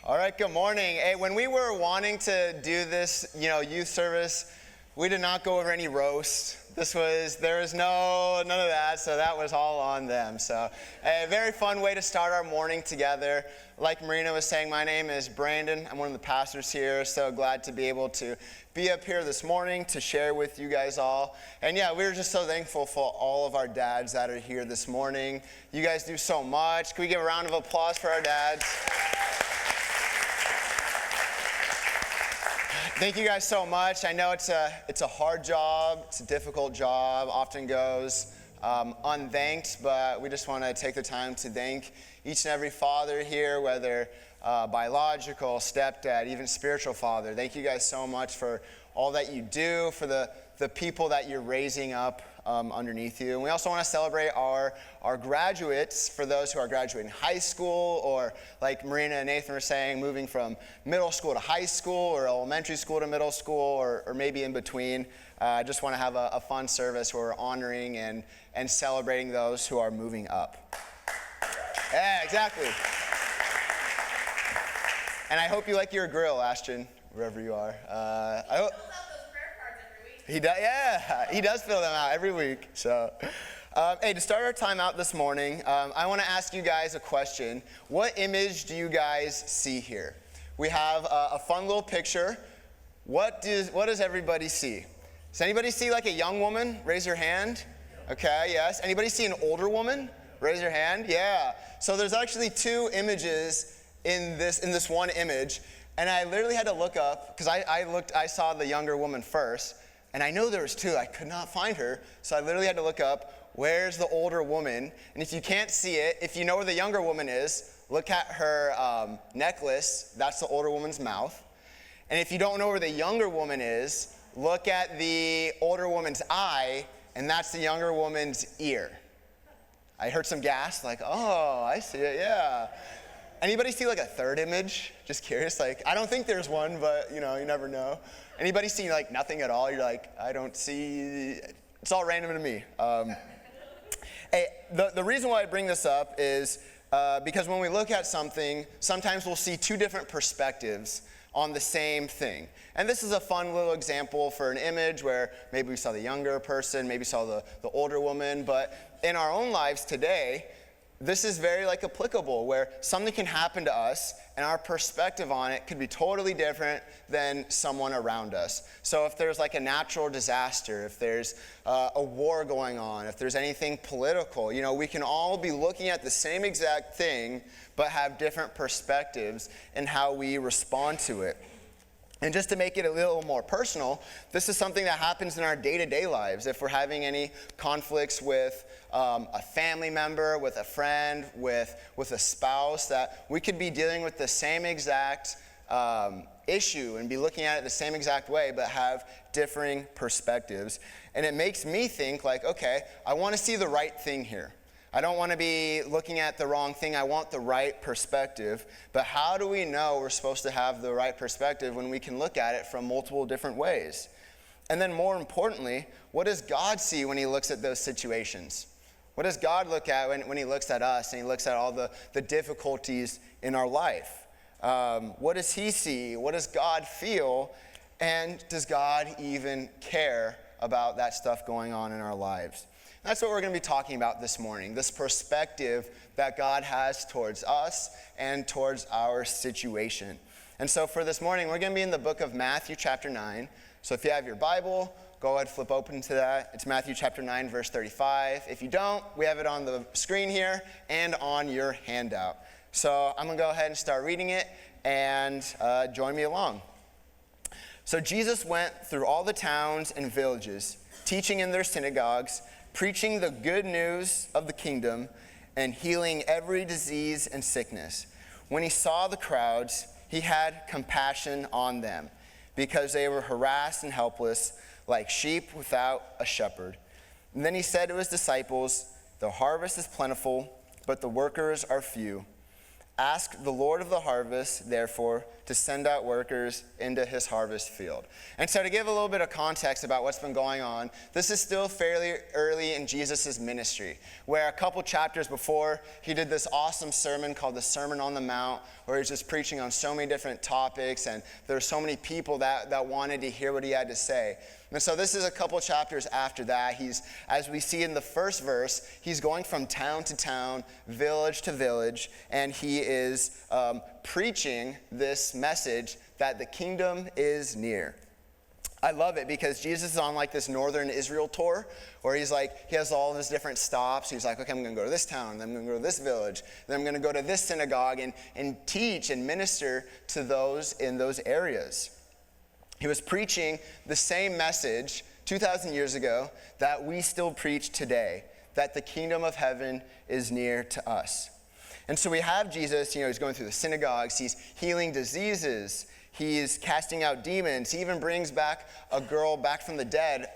All right, good morning. Hey, when we were wanting to do this, youth service, we did not go over any roast. There was none of that, so that was all on them. So a very fun way to start our morning together. Like Marina was saying, my name is Brandon. I'm one of the pastors here. So glad to be able to be up here this morning to share with you guys all. And yeah, we're just so thankful for all of our dads that are here this morning. You guys do so much. Can we give a round of applause for our dads? Thank you guys so much. I know it's a hard job. It's a difficult job. Often goes unthanked, but we just want to take the time to thank each and every father here, whether biological, stepdad, even spiritual father. Thank you guys so much for all that you do, for the people that you're raising up underneath you. And we also want to celebrate our graduates, for those who are graduating high school, or like Marina and Nathan were saying, moving from middle school to high school, or elementary school to middle school, or maybe in between. I just want to have a fun service where we're honoring and celebrating those who are moving up. Yeah, exactly. And I hope you like your grill, Ashton, wherever you are. I hope. He does, yeah. He does fill them out every week. So, hey, to start our time out this morning, I want to ask you guys a question. What image do you guys see here? We have a fun little picture. What does everybody see? Does anybody see like a young woman? Raise your hand. Okay, yes. Anybody see an older woman? Raise your hand. Yeah. So there's actually two images in this one image, and I literally had to look up because I saw the younger woman first. And I know there was two. I could not find her. So I literally had to look up, where's the older woman? And if you can't see it, if you know where the younger woman is, look at her necklace. That's the older woman's mouth. And if you don't know where the younger woman is, look at the older woman's eye, and that's the younger woman's ear. I heard some gasp, like, oh, I see it, yeah. Anybody see like a third image? Just curious. Like, I don't think there's one, but you never know. Anybody see like nothing at all? You're like, I don't see. It's all random to me. Hey, the reason why I bring this up is because when we look at something, sometimes we'll see two different perspectives on the same thing. And this is a fun little example for an image where maybe we saw the younger person, maybe saw the older woman. But in our own lives today, this is very applicable, where something can happen to us and our perspective on it could be totally different than someone around us. So if there's a natural disaster, if there's a war going on, if there's anything political, we can all be looking at the same exact thing but have different perspectives in how we respond to it. And just to make it a little more personal, this is something that happens in our day-to-day lives. If we're having any conflicts with a family member, with a friend, with a spouse, that we could be dealing with the same exact issue and be looking at it the same exact way, but have differing perspectives. And it makes me think okay, I want to see the right thing here. I don't want to be looking at the wrong thing. I want the right perspective. But how do we know we're supposed to have the right perspective when we can look at it from multiple different ways? And then more importantly, what does God see when he looks at those situations? What does God look at when he looks at us and he looks at all the difficulties in our life? What does he see? What does God feel? And does God even care about that stuff going on in our lives? That's what we're going to be talking about this morning, this perspective that God has towards us and towards our situation. And so for this morning, we're going to be in the book of Matthew chapter 9. So if you have your Bible, go ahead, flip open to that. It's Matthew chapter 9, verse 35. If you don't, we have it on the screen here and on your handout. So I'm going to go ahead and start reading it, and join me along. So Jesus went through all the towns and villages, teaching in their synagogues, preaching the good news of the kingdom, and healing every disease and sickness. When he saw the crowds, he had compassion on them, because they were harassed and helpless, like sheep without a shepherd. And then he said to his disciples, "The harvest is plentiful, but the workers are few. Ask the Lord of the harvest, therefore, to send out workers into his harvest field. And so to give a little bit of context about what's been going on, this is still fairly early in Jesus' ministry, where a couple chapters before, he did this awesome sermon called the Sermon on the Mount, where he's just preaching on so many different topics, and there were so many people that wanted to hear what he had to say. And so this is a couple chapters after that. He's, as we see in the first verse, he's going from town to town, village to village, and he is preaching this message that the kingdom is near. I love it because Jesus is on like this northern Israel tour where he has all of his different stops. He's like, okay, I'm going to go to this town, then I'm going to go to this village, then I'm going to go to this synagogue and teach and minister to those in those areas. He was preaching the same message 2,000 years ago that we still preach today, that the kingdom of heaven is near to us. And so we have Jesus, he's going through the synagogues, he's healing diseases, he's casting out demons. He even brings back a girl back from the dead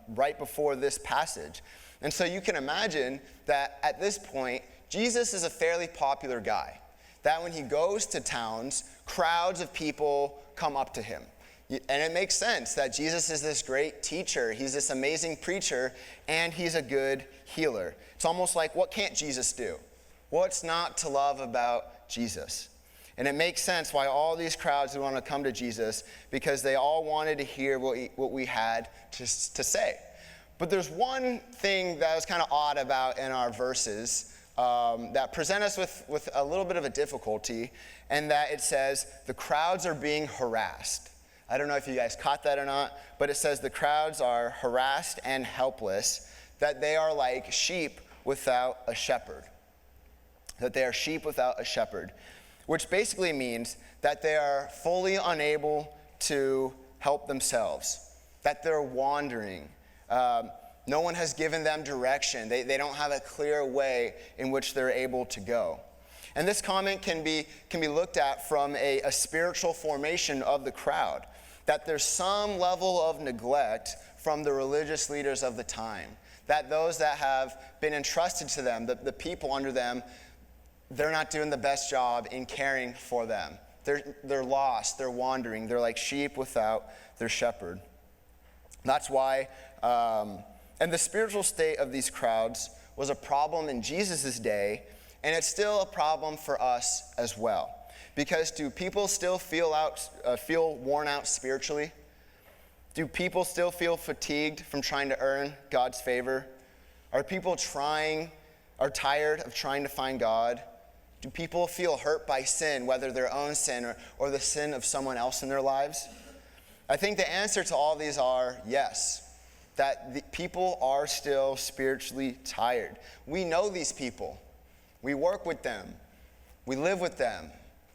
right before this passage. And so you can imagine that at this point, Jesus is a fairly popular guy. That when he goes to towns, crowds of people come up to him. And it makes sense that Jesus is this great teacher. He's this amazing preacher, and he's a good healer. It's almost like, what can't Jesus do? What's not to love about Jesus? And it makes sense why all these crowds would want to come to Jesus, because they all wanted to hear what we had to say. But there's one thing that was kind of odd about in our verses that present us with a little bit of a difficulty, and that it says, the crowds are being harassed. I don't know if you guys caught that or not, but it says the crowds are harassed and helpless, that they are like sheep without a shepherd. That they are sheep without a shepherd, which basically means that they are fully unable to help themselves, that they're wandering. No one has given them direction. They don't have a clear way in which they're able to go. And this comment can be looked at from a spiritual formation of the crowd, that there's some level of neglect from the religious leaders of the time, that those that have been entrusted to them, the people under them, they're not doing the best job in caring for them. They're lost, they're wandering, they're like sheep without their shepherd. That's why, and the spiritual state of these crowds was a problem in Jesus' day, and it's still a problem for us as well. Because do people still feel worn out spiritually? Do people still feel fatigued from trying to earn God's favor? Are people tired of trying to find God? Do people feel hurt by sin, whether their own sin or the sin of someone else in their lives? I think the answer to all these are yes, that the people are still spiritually tired. We know these people. We work with them. We live with them.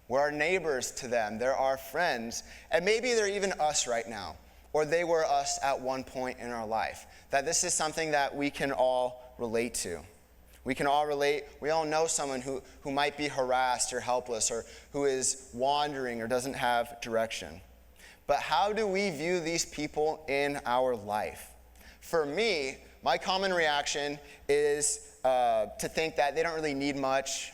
We're our neighbors to them. They're our friends. And maybe they're even us right now, or they were us at one point in our life. That this is something that we can all relate to. We can all relate. We all know someone who might be harassed or helpless, or who is wandering or doesn't have direction. But how do we view these people in our life? For me, my common reaction is to think that they don't really need much.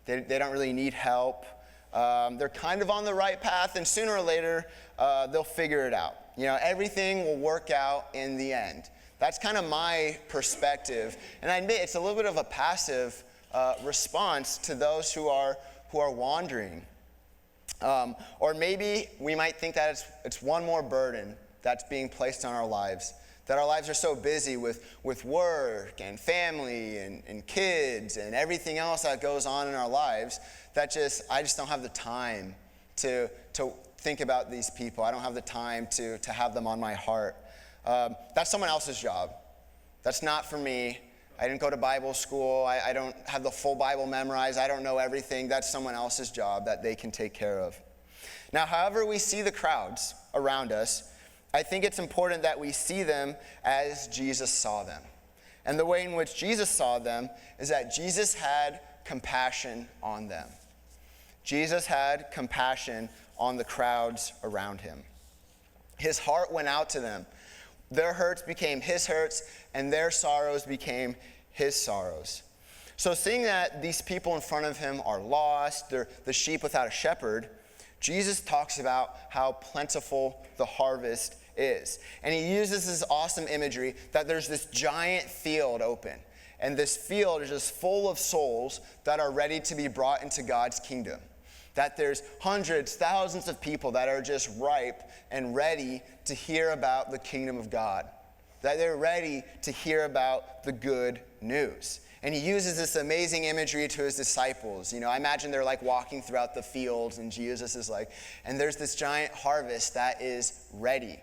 They don't really need help. They're kind of on the right path, and sooner or later, they'll figure it out. Everything will work out in the end. That's kind of my perspective. And I admit it's a little bit of a passive response to those who are wandering. Or maybe we might think that it's one more burden that's being placed on our lives. That our lives are so busy with work and family and kids and everything else that goes on in our lives that I just don't have the time to think about these people. I don't have the time to have them on my heart. That's someone else's job. That's not for me. I didn't go to Bible school. I don't have the full Bible memorized. I don't know everything. That's someone else's job that they can take care of. Now, however we see the crowds around us, I think it's important that we see them as Jesus saw them. And the way in which Jesus saw them is that Jesus had compassion on them. Jesus had compassion on the crowds around him. His heart went out to them. Their hurts became his hurts, and their sorrows became his sorrows. So seeing that these people in front of him are lost, they're the sheep without a shepherd, Jesus talks about how plentiful the harvest is. And he uses this awesome imagery that there's this giant field open. And this field is just full of souls that are ready to be brought into God's kingdom. That there's hundreds, thousands of people that are just ripe and ready to hear about the kingdom of God. That they're ready to hear about the good news. And he uses this amazing imagery to his disciples. I imagine they're like walking throughout the fields, and Jesus is like, and there's this giant harvest that is ready.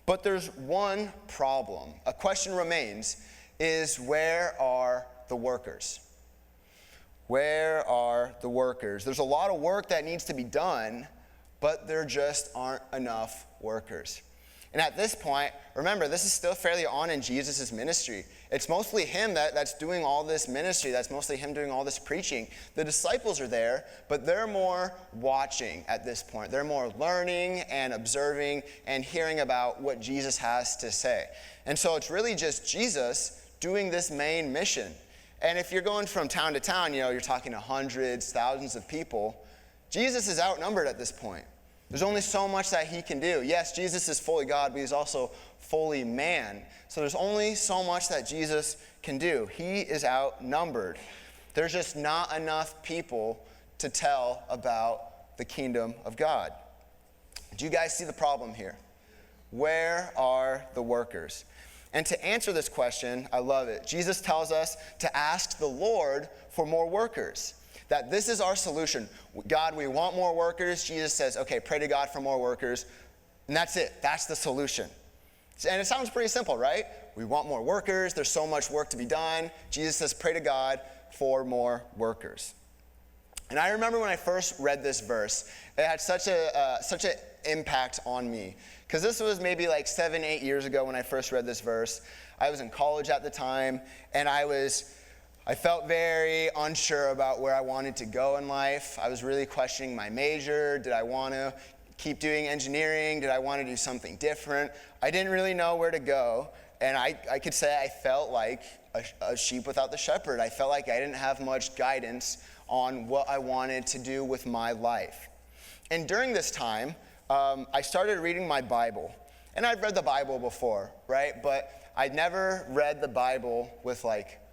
But there's one problem. A question remains, is where are the workers? Where are the workers? There's a lot of work that needs to be done, but there just aren't enough workers. And at this point, remember, this is still fairly on in Jesus' ministry. It's mostly him that's doing all this ministry. That's mostly him doing all this preaching. The disciples are there, but they're more watching at this point. They're more learning and observing and hearing about what Jesus has to say. And so it's really just Jesus doing this main mission. And if you're going from town to town, you're talking to hundreds, thousands of people. Jesus is outnumbered at this point. There's only so much that he can do. Yes, Jesus is fully God, but he's also fully man. So there's only so much that Jesus can do. He is outnumbered. There's just not enough people to tell about the kingdom of God. Do you guys see the problem here? Where are the workers? And to answer this question, I love it. Jesus tells us to ask the Lord for more workers. That this is our solution. God, we want more workers. Jesus says, okay, pray to God for more workers. And that's it. That's the solution. And it sounds pretty simple, right? We want more workers. There's so much work to be done. Jesus says, pray to God for more workers. And I remember when I first read this verse, it had such an impact on me. Because this was maybe like 7-8 years ago when I first read this verse. I was in college at the time, and I felt very unsure about where I wanted to go in life. I was really questioning my major. Did I want to keep doing engineering? Did I want to do something different? I didn't really know where to go. And I could say I felt like a sheep without the shepherd. I felt like I didn't have much guidance on what I wanted to do with my life. And during this time, I started reading my Bible. And I'd read the Bible before, right? But I'd never read the Bible with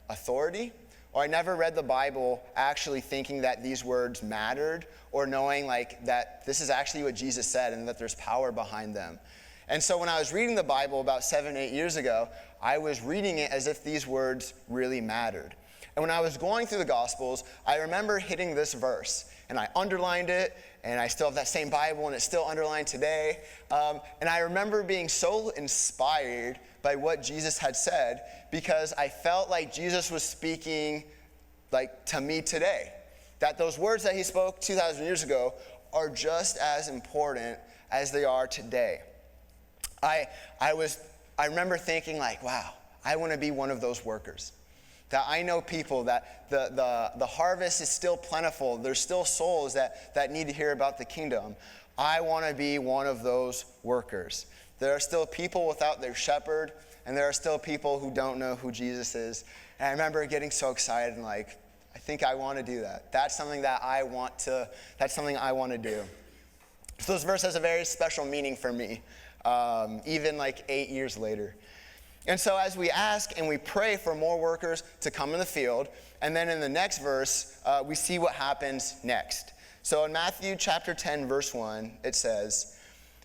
authority, or I never read the Bible actually thinking that these words mattered, or knowing that this is actually what Jesus said and that there's power behind them. And so when I was reading the Bible about 7-8 years ago, I was reading it as if these words really mattered. And when I was going through the Gospels, I remember hitting this verse, and I underlined it, and I still have that same Bible, and it's still underlined today. And I remember being so inspired by what Jesus had said, because I felt like Jesus was speaking to me today. That those words that he spoke 2,000 years ago are just as important as they are today. I remember thinking wow, I want to be one of those workers. That I know people that the harvest is still plentiful. There's still souls that need to hear about the kingdom. I want to be one of those workers. There are still people without their shepherd, and there are still people who don't know who Jesus is. And I remember getting so excited and I think I want to do that. That's something I want to do. So this verse has a very special meaning for me, even 8 years later. And so as we ask and we pray for more workers to come in the field, and then in the next verse, we see what happens next. So in Matthew chapter 10, verse 1, it says,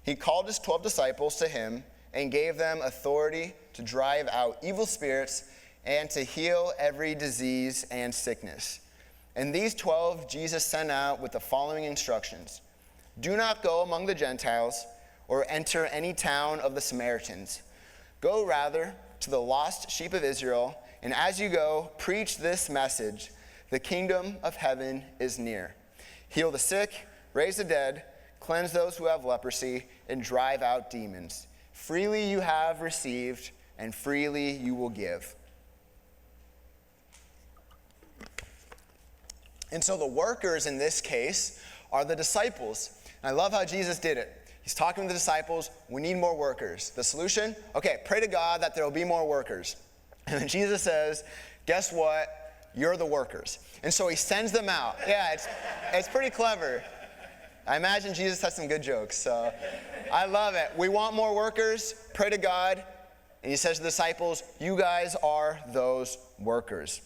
he called his 12 disciples to him and gave them authority to drive out evil spirits and to heal every disease and sickness. And these 12 Jesus sent out with the following instructions. Do not go among the Gentiles or enter any town of the Samaritans. Go rather to the lost sheep of Israel, and as you go, preach this message. The kingdom of heaven is near. Heal the sick, raise the dead, cleanse those who have leprosy, and drive out demons. Freely you have received, and freely you will give. And so the workers in this case are the disciples. And I love how Jesus did it. He's talking to the disciples, we need more workers. The solution? Okay, pray to God that there will be more workers. And then Jesus says, guess what? you're the workers. And so he sends them out. Yeah, it's pretty clever. I imagine Jesus has some good jokes, so I love it. We want more workers, pray to God, and he says to the disciples, you guys are those workers.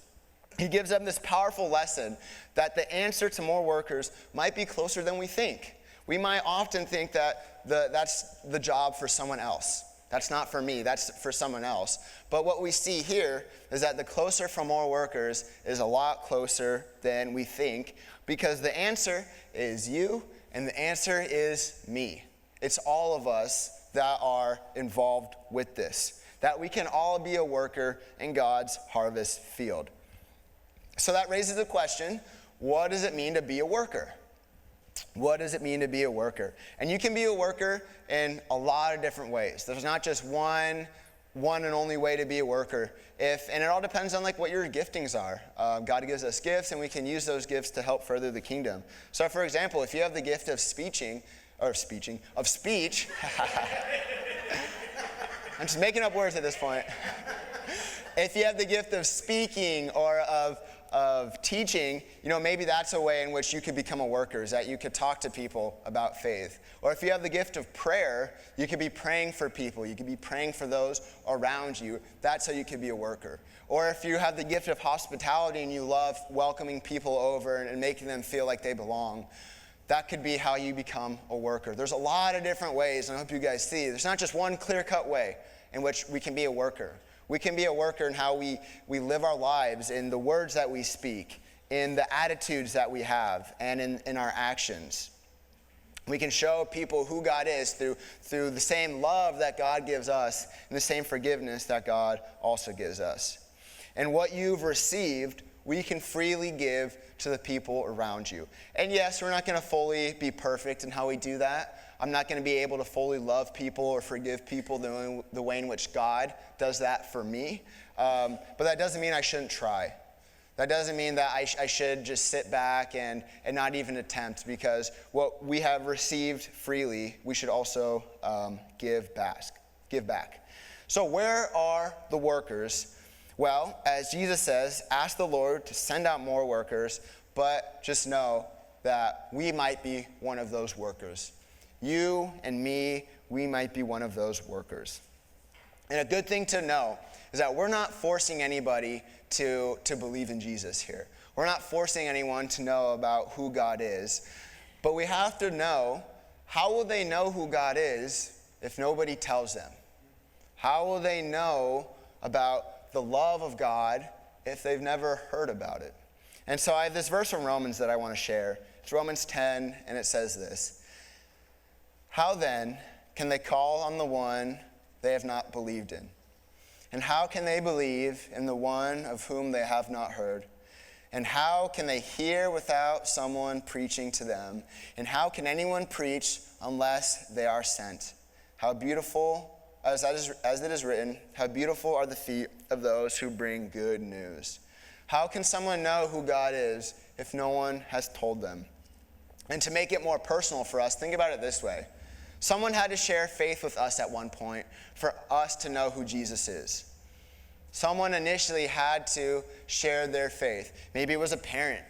He gives them this powerful lesson that the answer to more workers might be closer than we think. We might often think that that's the job for someone else. That's not for me, that's for someone else. But what we see here is that the closer for more workers is a lot closer than we think, because the answer is you and the answer is me. It's all of us that are involved with this, that we can all be a worker in God's harvest field. So that raises the question, what does it mean to be a worker? What does it mean to be a worker? And you can be a worker in a lot of different ways. There's not just one and only way to be a worker. And it all depends on what your giftings are. God gives us gifts, and we can use those gifts to help further the kingdom. So for example, if you have the gift of speech, I'm just making up words at this point. If you have the gift of speaking or of teaching, maybe that's a way in which you could become a worker, is that you could talk to people about faith. Or if you have the gift of prayer, you could be praying for people. You could be praying for those around you. That's how you could be a worker. Or if you have the gift of hospitality and you love welcoming people over and making them feel like they belong, that could be how you become a worker. There's a lot of different ways, and I hope you guys see. There's not just one clear-cut way in which we can be a worker. We can be a worker in how we live our lives, in the words that we speak, in the attitudes that we have, and in our actions. We can show people who God is through the same love that God gives us and the same forgiveness that God also gives us. And what you've received, we can freely give to the people around you. And yes, we're not going to fully be perfect in how we do that. I'm not going to be able to fully love people or forgive people the way in which God does that for me. But that doesn't mean I shouldn't try. That doesn't mean that I should just sit back and not even attempt, because what we have received freely, we should also give back. So where are the workers? Well, as Jesus says, ask the Lord to send out more workers, but just know that we might be one of those workers. You and me, we might be one of those workers. And a good thing to know is that we're not forcing anybody to believe in Jesus here. We're not forcing anyone to know about who God is. But we have to know, how will they know who God is if nobody tells them? How will they know about the love of God if they've never heard about it? And so I have this verse from Romans that I want to share. It's Romans 10, and it says this. How then can they call on the one they have not believed in? And how can they believe in the one of whom they have not heard? And how can they hear without someone preaching to them? And how can anyone preach unless they are sent? How beautiful, as it is written, how beautiful are the feet of those who bring good news. How can someone know who God is if no one has told them? And to make it more personal for us, think about it this way. Someone had to share faith with us at one point for us to know who Jesus is. Someone initially had to share their faith. Maybe it was a parent.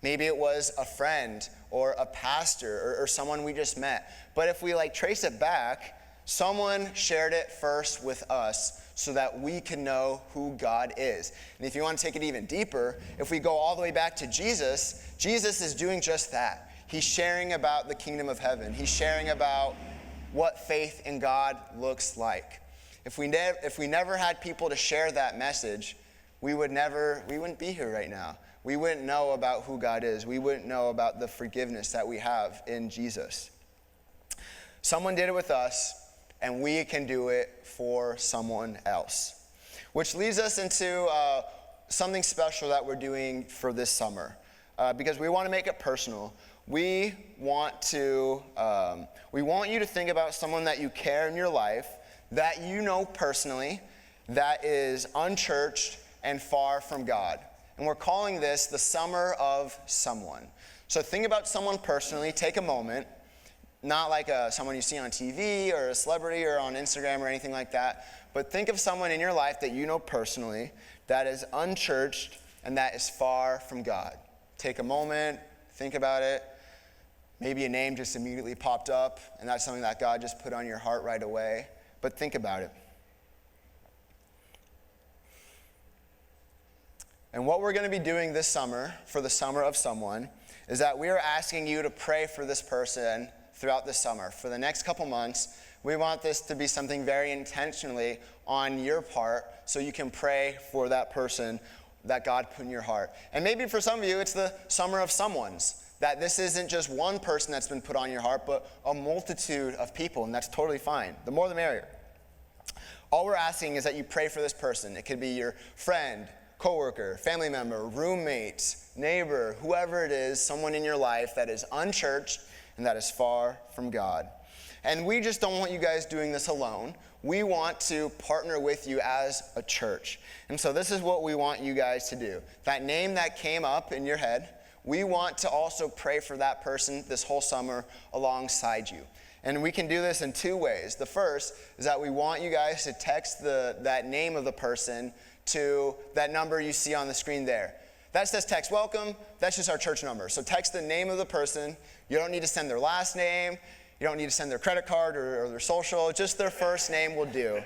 Maybe it was a friend or a pastor or someone we just met. But if we trace it back, someone shared it first with us so that we can know who God is. And if you want to take it even deeper, if we go all the way back to Jesus, Jesus is doing just that. He's sharing about the kingdom of heaven. He's sharing about what faith in God looks like. If we never had people to share that message, we wouldn't be here right now. We wouldn't know about who God is. We wouldn't know about the forgiveness that we have in Jesus. Someone did it with us, and we can do it for someone else. Which leads us into something special that we're doing for this summer, because we want to make it personal. We want you to think about someone that you care in your life, that you know personally, that is unchurched and far from God. And we're calling this the Summer of Someone. So think about someone personally, take a moment, not like someone you see on TV or a celebrity or on Instagram or anything like that, but think of someone in your life that you know personally that is unchurched and that is far from God. Take a moment, think about it. Maybe a name just immediately popped up, and that's something that God just put on your heart right away. But think about it. And what we're going to be doing this summer, for the Summer of Someone, is that we are asking you to pray for this person throughout the summer. For the next couple months, we want this to be something very intentionally on your part, so you can pray for that person that God put in your heart. And maybe for some of you, it's the Summer of Someone's. That this isn't just one person that's been put on your heart, but a multitude of people, and that's totally fine. The more the merrier. All we're asking is that you pray for this person. It could be your friend, coworker, family member, roommate, neighbor, whoever it is, someone in your life that is unchurched and that is far from God. And we just don't want you guys doing this alone. We want to partner with you as a church. And so this is what we want you guys to do. That name that came up in your head, we want to also pray for that person this whole summer alongside you. And we can do this in two ways. The first is that we want you guys to text that name of the person to that number you see on the screen there. That says text welcome. That's just our church number. So text the name of the person. You don't need to send their last name. You don't need to send their credit card or their social. Just their first name will do.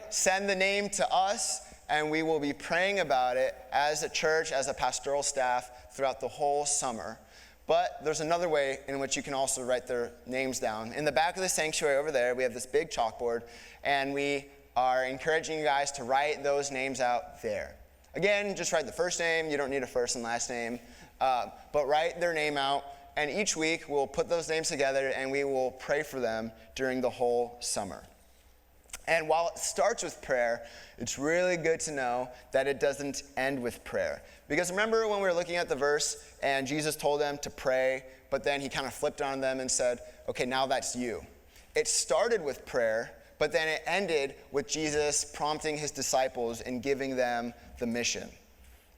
Send the name to us, and we will be praying about it as a church, as a pastoral staff throughout the whole summer. But there's another way in which you can also write their names down. In the back of the sanctuary over there, we have this big chalkboard, and we are encouraging you guys to write those names out there. Again, just write the first name. You don't need a first and last name. But write their name out, and each week we'll put those names together, and we will pray for them during the whole summer. And while it starts with prayer, it's really good to know that it doesn't end with prayer. Because remember when we were looking at the verse and Jesus told them to pray, but then he kind of flipped on them and said, okay, now that's you. It started with prayer, but then it ended with Jesus prompting his disciples and giving them the mission.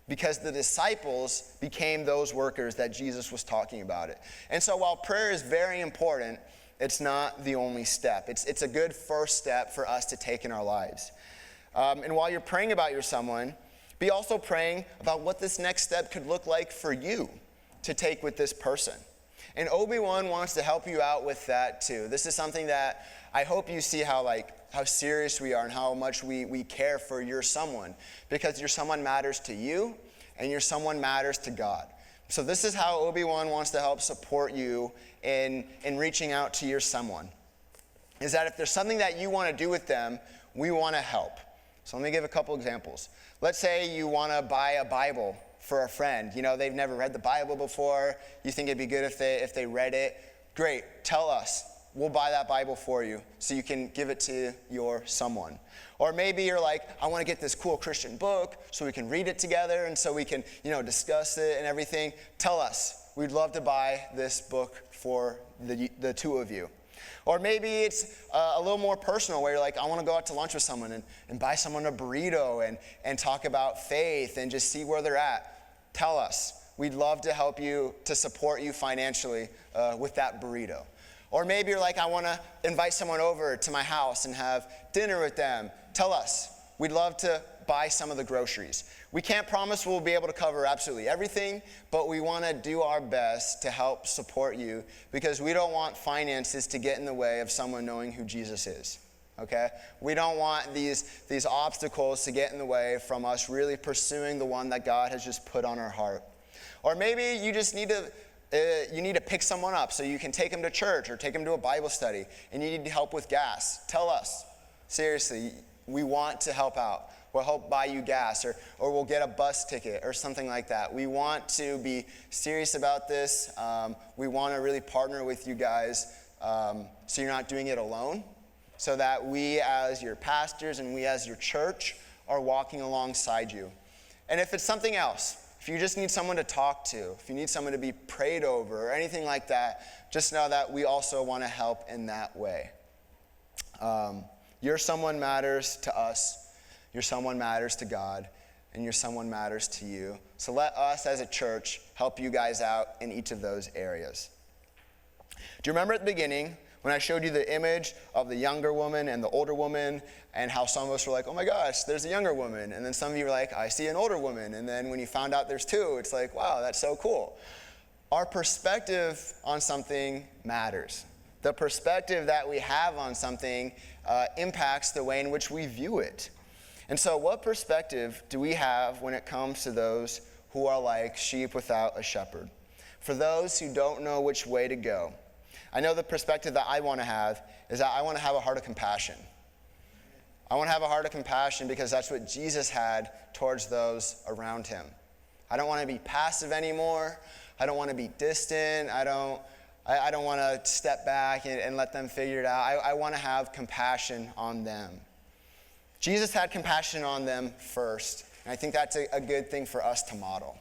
Because the disciples became those workers that Jesus was talking about it. And so while prayer is very important, it's not the only step. It's a good first step for us to take in our lives. And while you're praying about your someone, be also praying about what this next step could look like for you to take with this person. And Obi-Wan wants to help you out with that too. This is something that I hope you see how serious we are and how much we care for your someone. Because your someone matters to you and your someone matters to God. So this is how Obi-Wan wants to help support you in reaching out to your someone. Is that if there's something that you want to do with them, we want to help. So let me give a couple examples. Let's say you want to buy a Bible for a friend. You know, they've never read the Bible before. You think it'd be good if they read it. Great, tell us. We'll buy that Bible for you so you can give it to your someone. Or maybe you're like, I want to get this cool Christian book so we can read it together and so we can, discuss it and everything. Tell us. We'd love to buy this book for the two of you. Or maybe it's a little more personal where you're like, I want to go out to lunch with someone and buy someone a burrito and talk about faith and just see where they're at. Tell us. We'd love to help you, to support you financially with that burrito. Or maybe you're like, I want to invite someone over to my house and have dinner with them. Tell us. We'd love to buy some of the groceries. We can't promise we'll be able to cover absolutely everything, but we want to do our best to help support you because we don't want finances to get in the way of someone knowing who Jesus is. Okay? We don't want these obstacles to get in the way from us really pursuing the one that God has just put on our heart. Or maybe you just need to pick someone up so you can take them to church or take them to a Bible study and you need help with gas. Tell us. Seriously, we want to help out. We'll help buy you gas or we'll get a bus ticket or something like that. We want to be serious about this. We want to really partner with you guys so you're not doing it alone, so that we as your pastors and we as your church are walking alongside you. And if it's something else, if you just need someone to talk to, if you need someone to be prayed over or anything like that, just know that we also want to help in that way. Your someone matters to us, your someone matters to God, and your someone matters to you. So let us as a church help you guys out in each of those areas. Do you remember at the beginning When I showed you the image of the younger woman and the older woman, and how some of us were like, oh my gosh, there's a younger woman. And then some of you were like, I see an older woman. And then when you found out there's two, it's like, wow, that's so cool. Our perspective on something matters. The perspective that we have on something impacts the way in which we view it. And so what perspective do we have when it comes to those who are like sheep without a shepherd? For those who don't know which way to go, I know the perspective that I want to have is that I want to have a heart of compassion. I want to have a heart of compassion because that's what Jesus had towards those around him. I don't want to be passive anymore. I don't want to be distant. I don't want to step back and let them figure it out. I want to have compassion on them. Jesus had compassion on them first. And I think that's a good thing for us to model.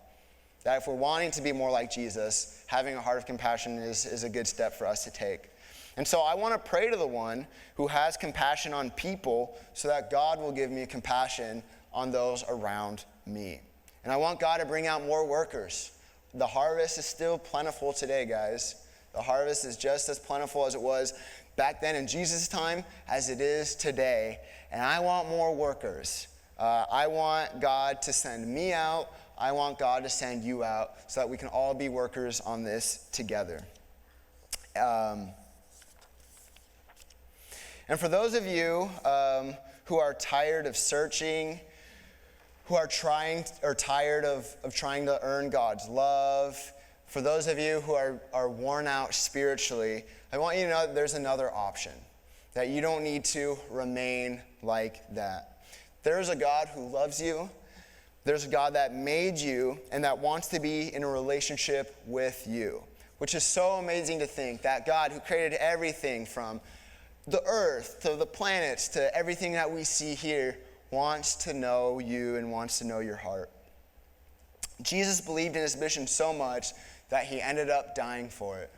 That if we're wanting to be more like Jesus, having a heart of compassion is a good step for us to take. And so I want to pray to the one who has compassion on people so that God will give me compassion on those around me. And I want God to bring out more workers. The harvest is still plentiful today, guys. The harvest is just as plentiful as it was back then in Jesus' time as it is today. And I want more workers. I want God to send me out. I want God to send you out so that we can all be workers on this together. And for those of you who are tired of searching, who are tired of trying to earn God's love, for those of you who are worn out spiritually, I want you to know that there's another option, that you don't need to remain like that. There's a God who loves you. There's a God that made you and that wants to be in a relationship with you, which is so amazing to think that God who created everything from the earth to the planets to everything that we see here wants to know you and wants to know your heart. Jesus believed in his mission so much that he ended up dying for it.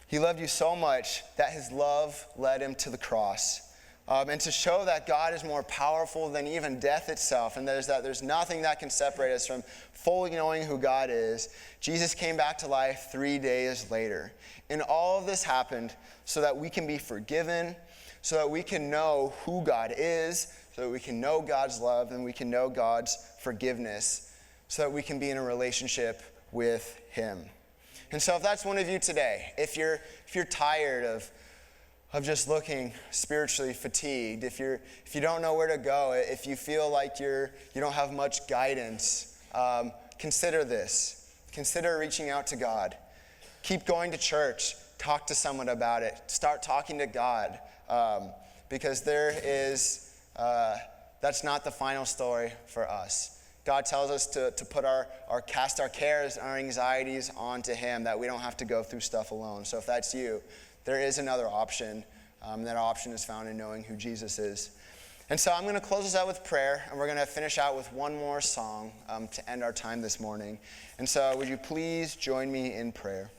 He loved you so much that his love led him to the cross. And to show that God is more powerful than even death itself, and there's nothing that can separate us from fully knowing who God is, Jesus came back to life 3 days later. And all of this happened so that we can be forgiven, so that we can know who God is, so that we can know God's love, and we can know God's forgiveness, so that we can be in a relationship with him. And so if that's one of you today, if you're tired of just looking spiritually fatigued, if you don't know where to go, if you feel like you don't have much guidance, consider this. Consider reaching out to God. Keep going to church. Talk to someone about it. Start talking to God, because that's not the final story for us. God tells us to put cast our cares and our anxieties onto him, that we don't have to go through stuff alone. So if that's you, there is another option. That option is found in knowing who Jesus is. And so I'm going to close this out with prayer, and we're going to finish out with one more song to end our time this morning. And so would you please join me in prayer?